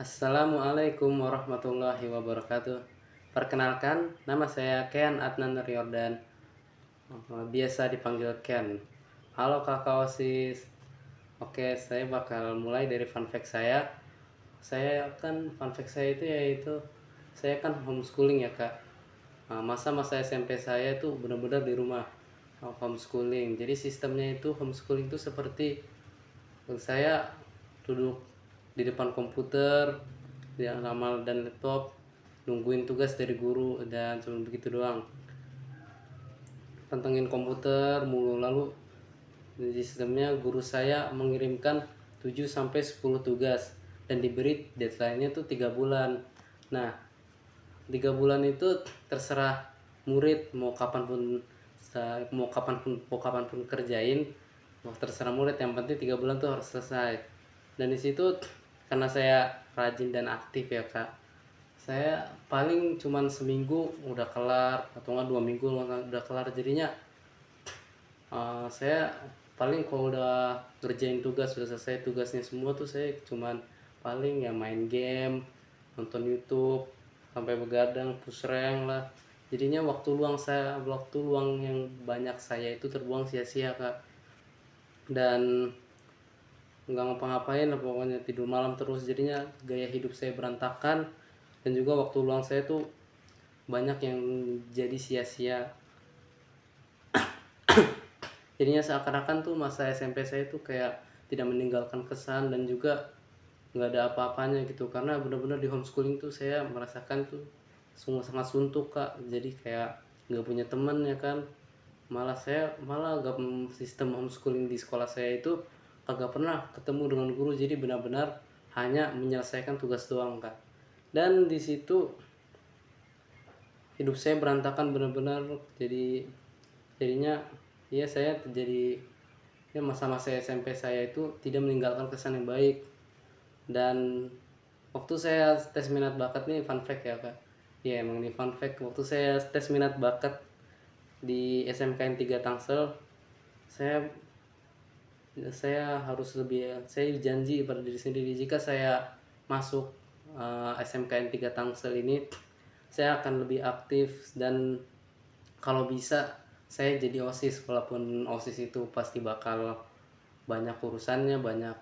Assalamualaikum warahmatullahi wabarakatuh. Perkenalkan, nama saya Ken Adnan Riordan, biasa dipanggil Ken. Halo kakak OSIS. Oke, saya bakal mulai dari fun fact saya. Fun fact saya itu yaitu saya kan homeschooling ya kak. Masa-masa SMP saya itu benar-benar di rumah, homeschooling. Jadi sistemnya itu homeschooling itu seperti saya duduk di depan komputer yang ramal dan laptop, nungguin tugas dari guru, dan cuma begitu doang. Pantengin komputer mulu. Lalu di sistemnya guru saya mengirimkan 7 sampai 10 tugas dan diberi deadline-nya tuh 3 bulan. Nah, 3 bulan itu terserah murid mau kapanpun kerjain. Mau terserah murid, yang penting 3 bulan tuh harus selesai. Dan di situ karena saya rajin dan aktif ya kak, saya paling cuman seminggu udah kelar, atau enggak 2 minggu udah kelar. Jadinya saya paling kalau udah ngerjain tugas, sudah selesai tugasnya semua tuh, saya cuman paling ya main game, nonton YouTube, sampai begadang, push rank lah. Jadinya waktu luang yang banyak saya itu terbuang sia-sia kak. Dan nggak ngapa-ngapain lah, pokoknya tidur malam terus. Jadinya gaya hidup saya berantakan, dan juga waktu luang saya tuh banyak yang jadi sia-sia. Jadinya seakan-akan tuh masa SMP saya tuh kayak tidak meninggalkan kesan, dan juga nggak ada apa-apanya gitu, karena benar-benar di homeschooling tuh saya merasakan tuh sungguh sangat suntuk kak. Jadi kayak nggak punya teman ya kan. Malah gak, sistem homeschooling di sekolah saya itu agak pernah ketemu dengan guru. Jadi benar-benar hanya menyelesaikan tugas doang kak. Dan di situ hidup saya berantakan benar-benar. Jadinya ya saya terjadi, ya masa-masa SMP saya itu tidak meninggalkan kesan yang baik. Dan waktu saya tes minat bakat nih, fun fact ya kak, ya emang ini fun fact, waktu saya tes minat bakat di SMKN 3 Tangsel, saya saya janji pada diri sendiri, jika saya masuk SMKN 3 Tangsel ini, saya akan lebih aktif. Dan kalau bisa saya jadi OSIS, walaupun OSIS itu pasti bakal banyak urusannya, banyak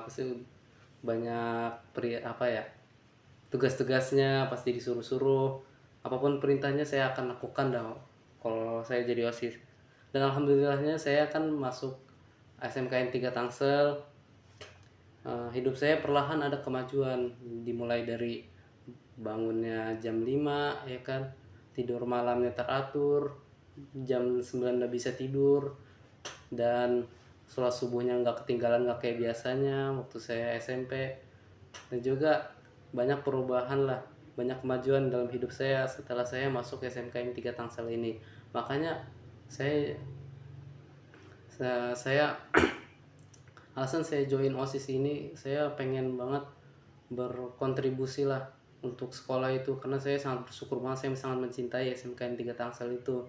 pasti banyak tugas-tugasnya pasti disuruh-suruh. Apapun perintahnya saya akan lakukan dah kalau saya jadi OSIS. Dan alhamdulillahnya saya akan masuk SMKN 3 Tangsel. Hidup saya perlahan ada kemajuan, dimulai dari bangunnya jam 5 ya kan, tidur malamnya teratur, jam 9 udah bisa tidur, dan sholat subuhnya nggak ketinggalan, nggak kayak biasanya waktu saya SMP. Dan juga banyak perubahan lah, banyak kemajuan dalam hidup saya setelah saya masuk SMKN 3 Tangsel ini. Makanya saya saya alasan saya join OSIS ini, saya pengen banget berkontribusi lah untuk sekolah itu, karena saya sangat bersyukur banget, saya sangat mencintai SMKN 3 Tangsel itu.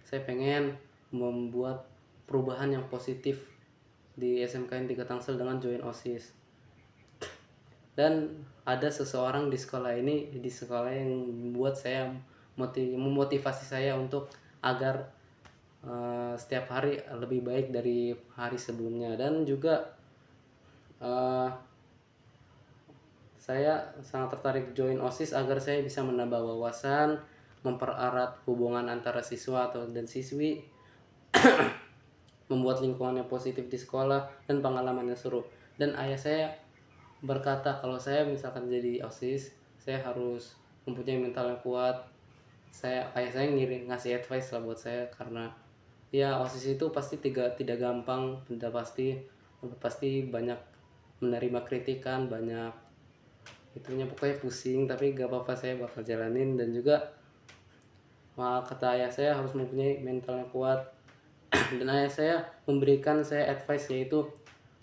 Saya pengen membuat perubahan yang positif di SMKN 3 Tangsel dengan join OSIS. Dan ada seseorang di sekolah yang membuat saya, memotivasi saya untuk agar setiap hari lebih baik dari hari sebelumnya. Dan juga uh, saya sangat tertarik join OSIS agar saya bisa menambah wawasan, mempererat hubungan antara siswa dan siswi, membuat lingkungannya positif di sekolah, dan pengalamannya seru. Dan ayah saya berkata kalau saya misalkan jadi OSIS, saya harus mempunyai mental yang kuat. Ayah saya ngasih advice lah buat saya, karena ya OSIS itu pasti tidak gampang, tidak pasti banyak menerima kritikan, banyak itunya, pokoknya pusing, tapi gak apa-apa, saya bakal jalanin. Dan juga kata ayah saya harus mempunyai mental yang kuat. Dan ayah saya memberikan saya advice, yaitu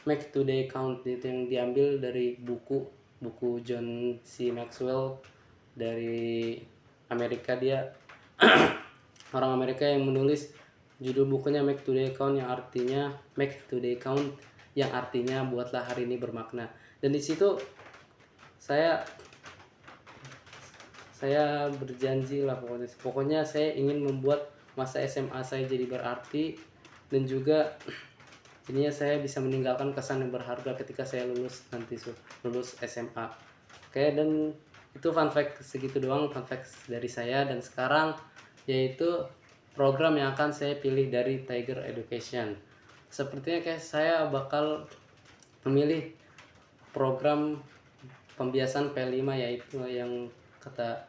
make today count, itu yang diambil dari buku John C. Maxwell dari Amerika. Dia orang Amerika yang menulis, judul bukunya Make Today Count, yang artinya buatlah hari ini bermakna. Dan di situ saya berjanji lah, pokoknya saya ingin membuat masa SMA saya jadi berarti, dan juga jadinya saya bisa meninggalkan kesan yang berharga ketika saya lulus nanti, lulus SMA. Oke, dan itu fun fact, segitu doang fun fact dari saya. Dan sekarang yaitu program yang akan saya pilih dari Tiger Education. Sepertinya kayak saya bakal memilih program pembiasan P5, yaitu yang kata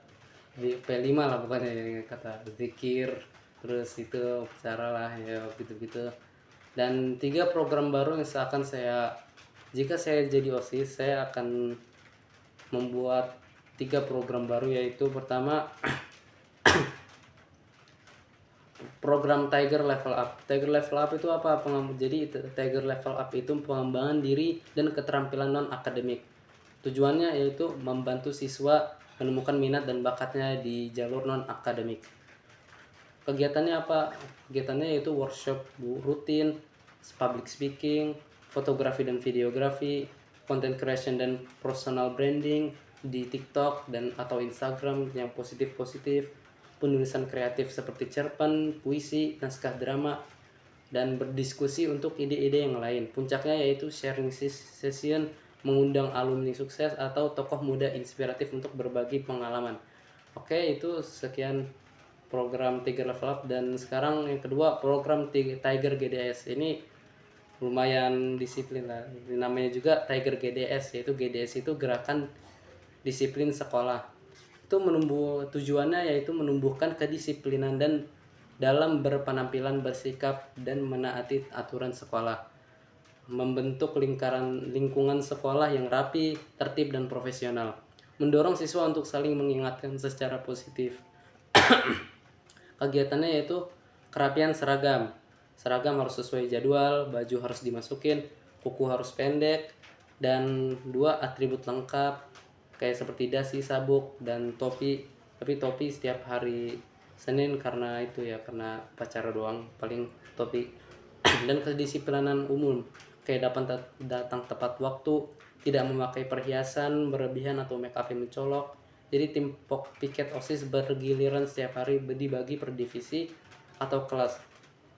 di P5 lah, bukan yang kata zikir, terus itu cara lah ya gitu-gitu. Dan 3 program baru yang seakan saya, jika saya jadi OSIS, saya akan membuat 3 program baru, yaitu pertama program Tiger Level Up. Tiger Level Up itu apa? Jadi Tiger Level Up itu pengembangan diri dan keterampilan non akademik. Tujuannya yaitu membantu siswa menemukan minat dan bakatnya di jalur non akademik. Kegiatannya apa? Kegiatannya yaitu workshop rutin, public speaking, fotografi dan videografi, content creation dan personal branding di TikTok dan atau Instagram yang positif-positif, penulisan kreatif seperti cerpen, puisi, naskah drama, dan berdiskusi untuk ide-ide yang lain. Puncaknya yaitu sharing session, mengundang alumni sukses atau tokoh muda inspiratif untuk berbagi pengalaman. Oke, itu sekian program Tiger Level Up. Dan sekarang yang kedua, program Tiger GDS. Ini lumayan disiplin lah. Namanya juga Tiger GDS, yaitu GDS itu gerakan disiplin sekolah. Itu tujuannya yaitu menumbuhkan kedisiplinan dan dalam berpenampilan, bersikap, dan menaati aturan sekolah, membentuk lingkungan sekolah yang rapi, tertib, dan profesional, mendorong siswa untuk saling mengingatkan secara positif. Kegiatannya yaitu kerapian seragam. Seragam harus sesuai jadwal, baju harus dimasukin, kuku harus pendek, dan 2 atribut lengkap kayak seperti dasi, sabuk, dan topi. Tapi topi setiap hari Senin karena itu ya, karena upacara doang paling topi. Dan kedisiplinan umum kayak datang tepat waktu, tidak memakai perhiasan berlebihan atau make up yang mencolok. Jadi tim piket OSIS bergiliran setiap hari, dibagi per divisi atau kelas.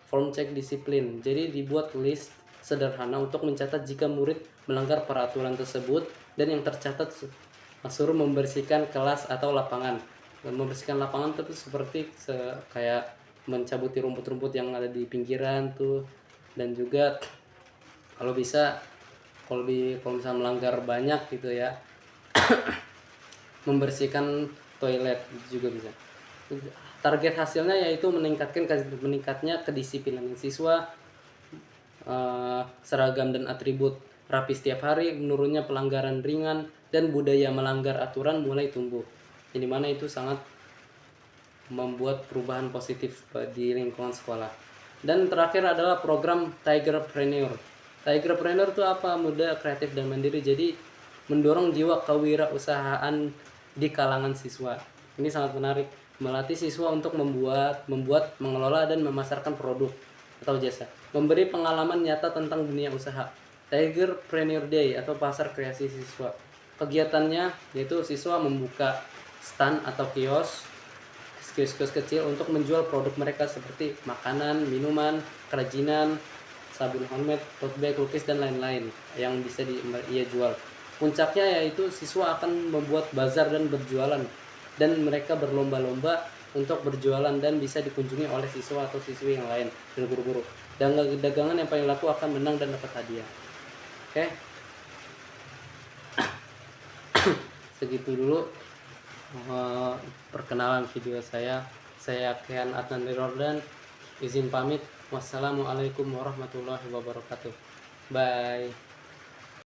Form cek disiplin, jadi dibuat list sederhana untuk mencatat jika murid melanggar peraturan tersebut, dan yang tercatat suruh membersihkan kelas atau lapangan. Membersihkan lapangan itu seperti kayak mencabuti rumput-rumput yang ada di pinggiran tuh, dan juga kalau bisa kalau bisa melanggar banyak gitu ya, membersihkan toilet juga bisa. Target hasilnya yaitu meningkatnya kedisiplinan siswa, seragam dan atribut rapi setiap hari, menurunnya pelanggaran ringan, dan budaya melanggar aturan mulai tumbuh. Di mana itu sangat membuat perubahan positif di lingkungan sekolah. Dan terakhir adalah program Tigerpreneur. Tigerpreneur itu apa? Muda, kreatif, dan mandiri. Jadi mendorong jiwa kewirausahaan di kalangan siswa. Ini sangat menarik, melatih siswa untuk membuat, mengelola, dan memasarkan produk atau jasa, memberi pengalaman nyata tentang dunia usaha. Tigerpreneur Day atau pasar kreasi siswa. Kegiatannya yaitu siswa membuka stand atau kios kecil untuk menjual produk mereka seperti makanan, minuman, kerajinan, sabun homemade, tote bag, lukis, dan lain-lain yang bisa ia jual. Puncaknya yaitu siswa akan membuat bazar dan berjualan, dan mereka berlomba-lomba untuk berjualan dan bisa dikunjungi oleh siswa atau siswi yang lain dan guru-guru. Dan dagangan yang paling laku akan menang dan dapat hadiah. Oke. Segitu dulu perkenalan video saya. Saya Kian Adnan Rirordan, izin pamit. Wassalamualaikum warahmatullahi wabarakatuh. Bye.